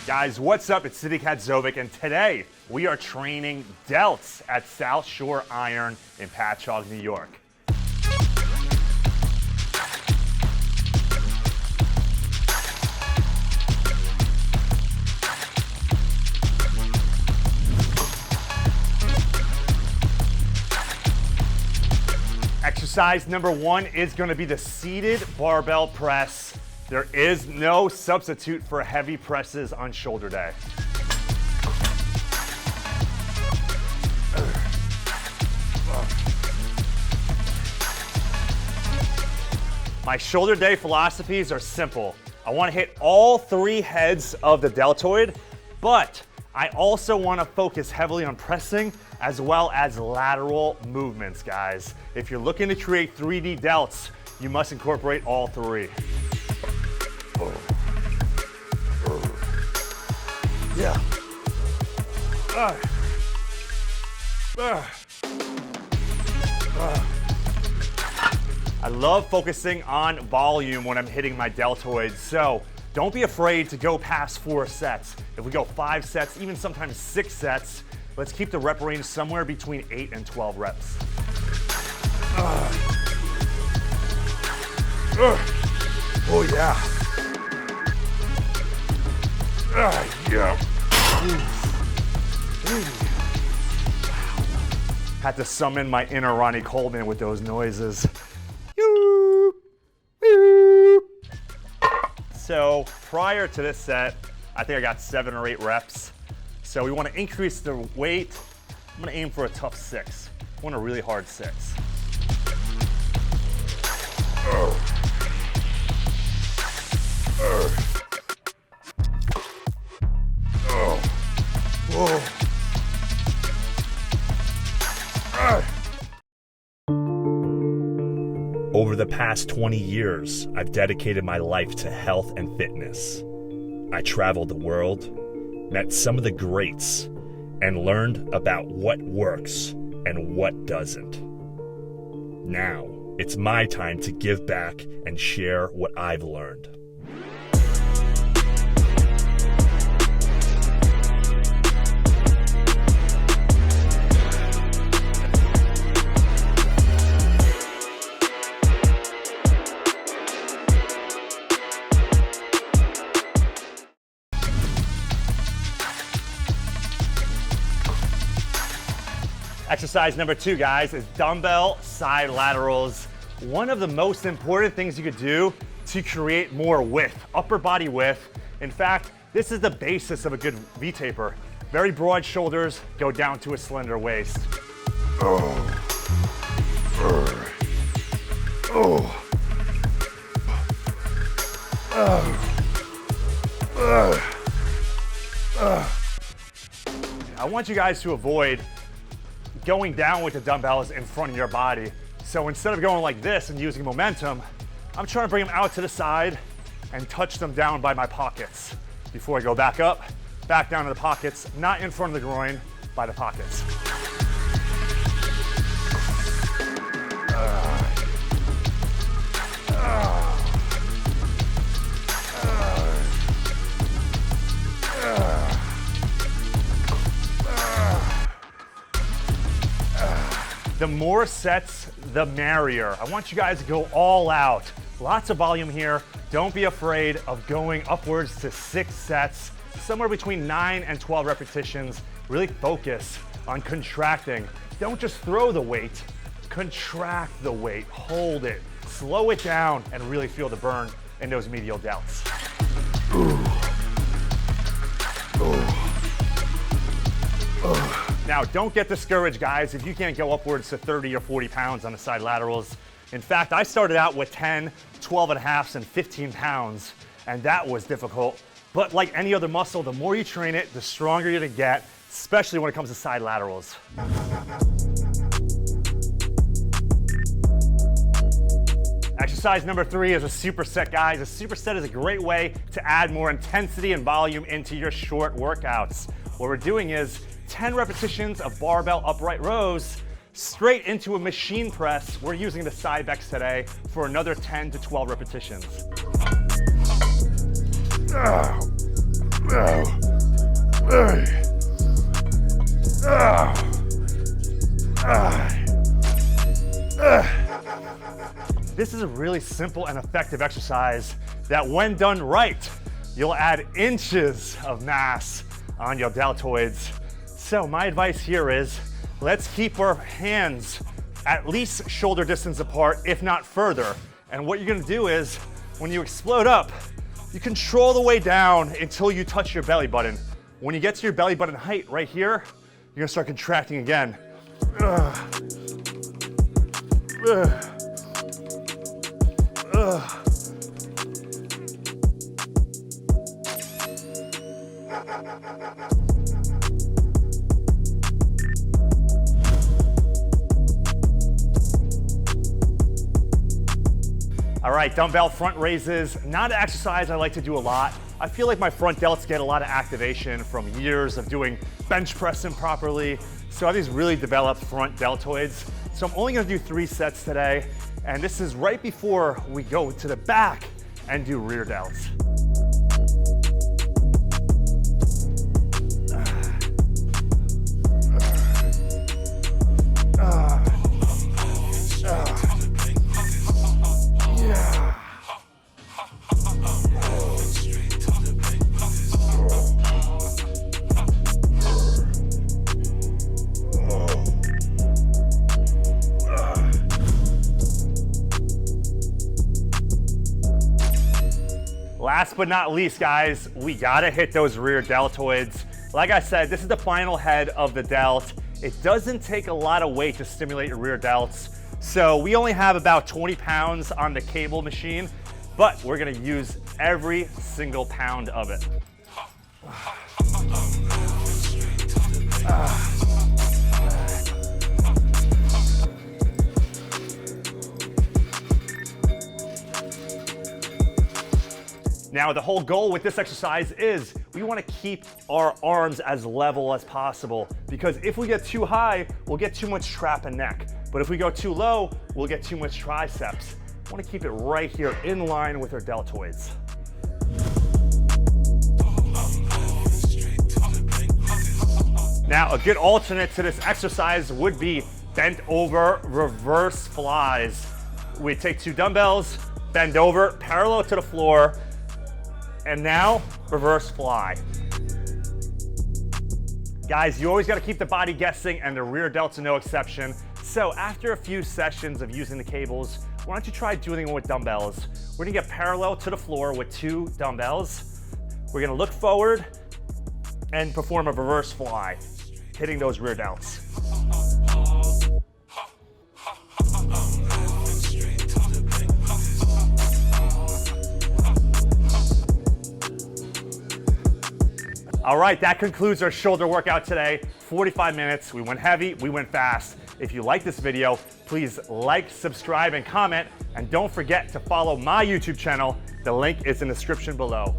Guys, what's up? It's Sadik Hadzovic, and today we are training delts at South Shore Iron in Patchogue, New York. Exercise number one is going to be the seated barbell press. There is no substitute for heavy presses on shoulder day. My shoulder day philosophies are simple. I want to hit all three heads of the deltoid, but I also want to focus heavily on pressing as well as lateral movements, guys. If you're looking to create 3D delts, you must incorporate all three. Yeah. I love focusing on volume when I'm hitting my deltoids, so don't be afraid to go past 4 sets. If we go 5 sets, even sometimes 6 sets, let's keep the rep range somewhere between 8 and 12 reps. Oh yeah. Yeah. Had to summon my inner Ronnie Coleman with those noises. So prior to this set, I think I got 7 or 8 reps. So we want to increase the weight. I'm going to aim for a tough 6. I want a really hard 6. Over the past 20 years, I've dedicated my life to health and fitness. I traveled the world, met some of the greats, and learned about what works and what doesn't. Now, it's my time to give back and share what I've learned. Exercise number 2, guys, is dumbbell side laterals. One of the most important things you could do to create more width, upper body width. In fact, this is the basis of a good V-taper. Very broad shoulders, go down to a slender waist. I want you guys to avoid going down with the dumbbells in front of your body. So instead of going like this and using momentum, I'm trying to bring them out to the side and touch them down by my pockets. Before I go back up, back down to the pockets, not in front of the groin, by the pockets. The more sets, the merrier. I want you guys to go all out. Lots of volume here. Don't be afraid of going upwards to 6 sets, somewhere between 9 and 12 repetitions. Really focus on contracting. Don't just throw the weight, contract the weight, hold it, slow it down, and really feel the burn in those medial delts. Now, don't get discouraged, guys, if you can't go upwards to 30 or 40 pounds on the side laterals. In fact, I started out with 10, 12 and a half, and 15 pounds, and that was difficult. But like any other muscle, the more you train it, the stronger you're gonna get, especially when it comes to side laterals. Exercise number 3 is a superset, guys. A superset is a great way to add more intensity and volume into your short workouts. What we're doing is 10 repetitions of barbell upright rows straight into a machine press. We're using the Cybex today for another 10 to 12 repetitions. This is a really simple and effective exercise that when done right, you'll add inches of mass on your deltoids. So my advice here is, let's keep our hands at least shoulder distance apart, if not further. And what you're gonna do is, when you explode up, you control the way down until you touch your belly button. When you get to your belly button height right here, you're gonna start contracting again. All right, dumbbell front raises, not an exercise I like to do a lot. I feel like my front delts get a lot of activation from years of doing bench press improperly. So I have these really developed front deltoids. So I'm only gonna do 3 sets today. And this is right before we go to the back and do rear delts. Last but not least, guys, we gotta hit those rear deltoids. Like I said, this is the final head of the delt. It doesn't take a lot of weight to stimulate your rear delts. So we only have about 20 pounds on the cable machine, but we're gonna use every single pound of it. Now, the whole goal with this exercise is we want to keep our arms as level as possible, because if we get too high, we'll get too much trap and neck. But if we go too low, we'll get too much triceps. We want to keep it right here in line with our deltoids. Now, a good alternate to this exercise would be bent over reverse flies. We take 2 dumbbells, bend over, parallel to the floor, and now, reverse fly. Guys, you always gotta keep the body guessing, and the rear delts are no exception. So after a few sessions of using the cables, why don't you try doing it with dumbbells? We're gonna get parallel to the floor with 2 dumbbells. We're gonna look forward and perform a reverse fly, hitting those rear delts. All right, that concludes our shoulder workout today. 45 minutes, we went heavy, we went fast. If you like this video, please like, subscribe, and comment. And don't forget to follow my YouTube channel. The link is in the description below.